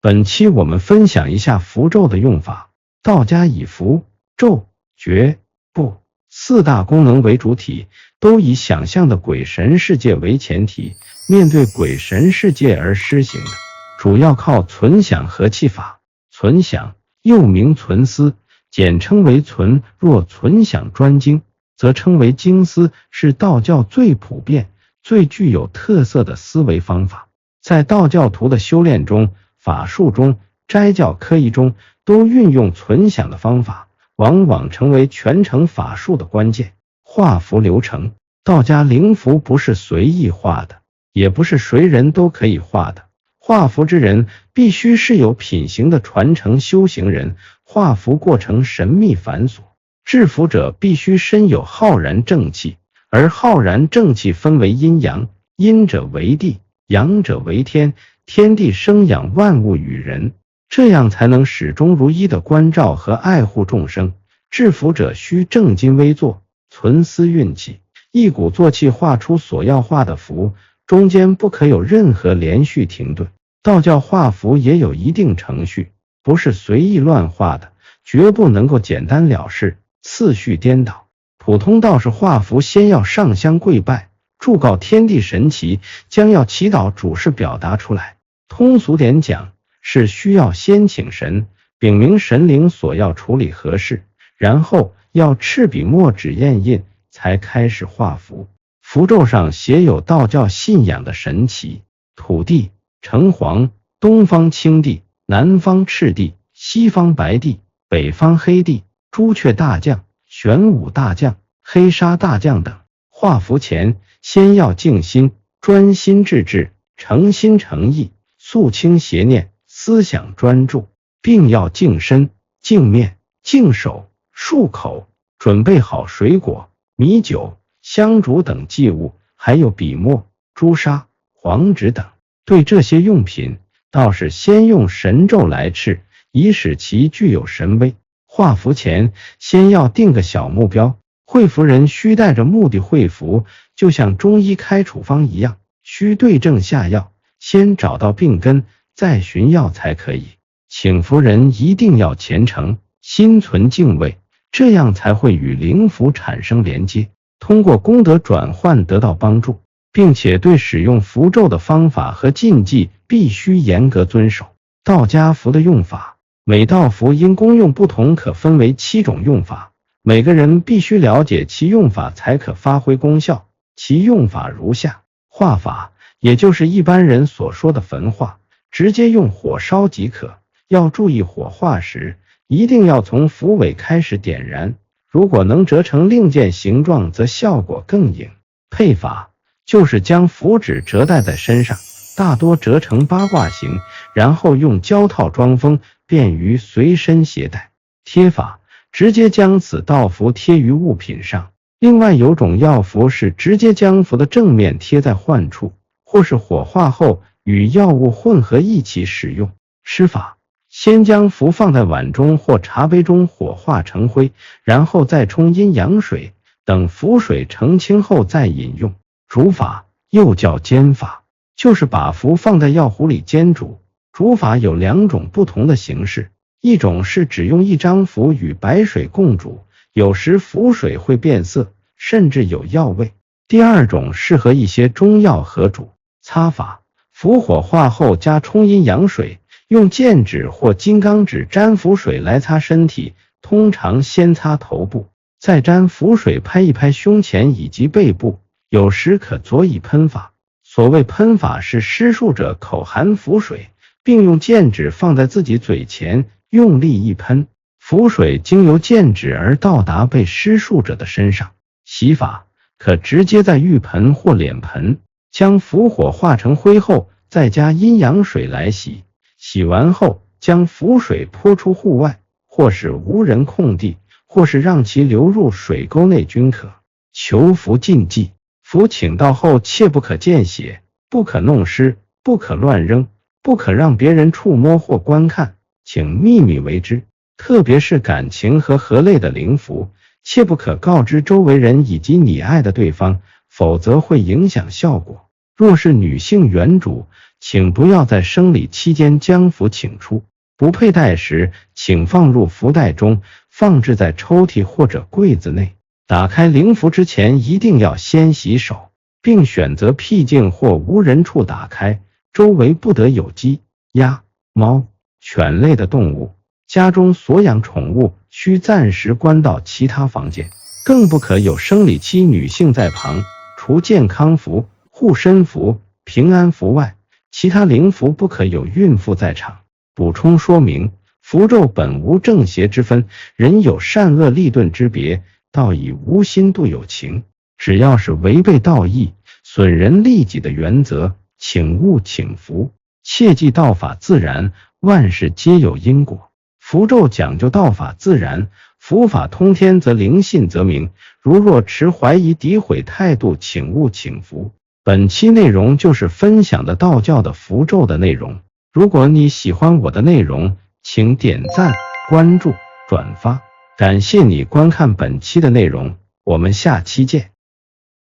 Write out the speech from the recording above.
本期我们分享一下符咒的用法。道家以符、咒、诀、卜四大功能为主体，都以想象的鬼神世界为前提，面对鬼神世界而施行的，主要靠存想和气法。存想又名存思，简称为存。若存想专精，则称为精思，是道教最普遍、最具有特色的思维方法。在道教徒的修炼中、法术中、斋教科仪中，都运用存想的方法，往往成为全程法术的关键。画符流程，道家灵符不是随意画的，也不是谁人都可以画的。画符之人必须是有品行的传承修行人，画符过程神秘繁琐，制符者必须身有浩然正气，而浩然正气分为阴阳，阴者为地，阳者为天，天地生养万物与人，这样才能始终如一的关照和爱护众生。制符者需正襟危坐，存思运气，一鼓作气画出所要画的符，中间不可有任何连续停顿。道教画符也有一定程序，不是随意乱画的，绝不能够简单了事，次序颠倒。普通道士画符先要上香跪拜，祝告天地神奇，将要祈祷主事表达出来。通俗点讲，是需要先请神，禀明神灵所要处理何事，然后要赤笔墨纸验印，才开始画符。符咒上写有道教信仰的神奇：土地、城隍、东方青地、南方赤地、西方白地、北方黑地、朱雀大将、玄武大将、黑沙大将等。画符前先要静心，专心致志，诚心诚意，肃清邪念，思想专注，并要净身、净面、净手、漱口，准备好水果、米酒、香烛等祭物，还有笔墨、朱砂、黄纸等。对这些用品，道士先用神咒来斥，以使其具有神威。画符前先要定个小目标，绘符人需带着目的绘符，就像中医开处方一样，需对症下药，先找到病根，再寻药才可以。请符人一定要虔诚，心存敬畏，这样才会与灵符产生连接，通过功德转换得到帮助，并且对使用符咒的方法和禁忌必须严格遵守。道家符的用法，每道符因功用不同，可分为7种用法，每个人必须了解其用法才可发挥功效。其用法如下：画法，也就是一般人所说的焚化，直接用火烧即可。要注意火化时，一定要从符尾开始点燃，如果能折成令箭形状，则效果更颖。配法，就是将符纸折戴在身上，大多折成八卦形，然后用胶套装封，便于随身携带。贴法，直接将此道符贴于物品上。另外有种药符是直接将符的正面贴在患处，或是火化后与药物混合一起使用。施法，先将符放在碗中或茶杯中火化成灰，然后再冲阴阳水，等符水澄清后再饮用。煮法，又叫煎法，就是把符放在药壶里煎煮。煮法有2种不同的形式，一种是只用一张符与白水共煮，有时符水会变色，甚至有药味。第二种适合一些中药合煮。擦法，符火化后加冲阴阳水，用剑指或金刚指沾符水来擦身体，通常先擦头部，再沾符水拍一拍胸前以及背部，有时可佐以喷法。所谓喷法是施术者口含符水，并用剑指放在自己嘴前，用力一喷，符水经由剑指而到达被施术者的身上。洗法，可直接在浴盆或脸盆将符火化成灰后，再加阴阳水来洗。洗完后将符水泼出户外，或是无人空地，或是让其流入水沟内均可。求符禁忌，符请到后切不可见血，不可弄湿，不可乱扔，不可让别人触摸或观看，请秘密为之。特别是感情和合类的灵符，切不可告知周围人以及你爱的对方，否则会影响效果。若是女性原主，请不要在生理期间将符请出，不佩戴时请放入符袋中，放置在抽屉或者柜子内。打开灵符之前一定要先洗手，并选择僻静或无人处打开，周围不得有鸡、鸭、猫、犬类的动物。家中所养宠物需暂时关到其他房间，更不可有生理期女性在旁。除健康符、护身符、平安符外，其他灵符不可有孕妇在场。补充说明，符咒本无正邪之分，人有善恶利钝之别，道以无心度有情。只要是违背道义、损人利己的原则，请勿请符。切记道法自然，万事皆有因果。符咒讲究道法自然，符法通天则灵信则明。如若持怀疑诋毁态度，请勿请符。本期内容就是分享的道教的符咒的内容。如果你喜欢我的内容，请点赞、关注、转发。感谢你观看本期的内容，我们下期见。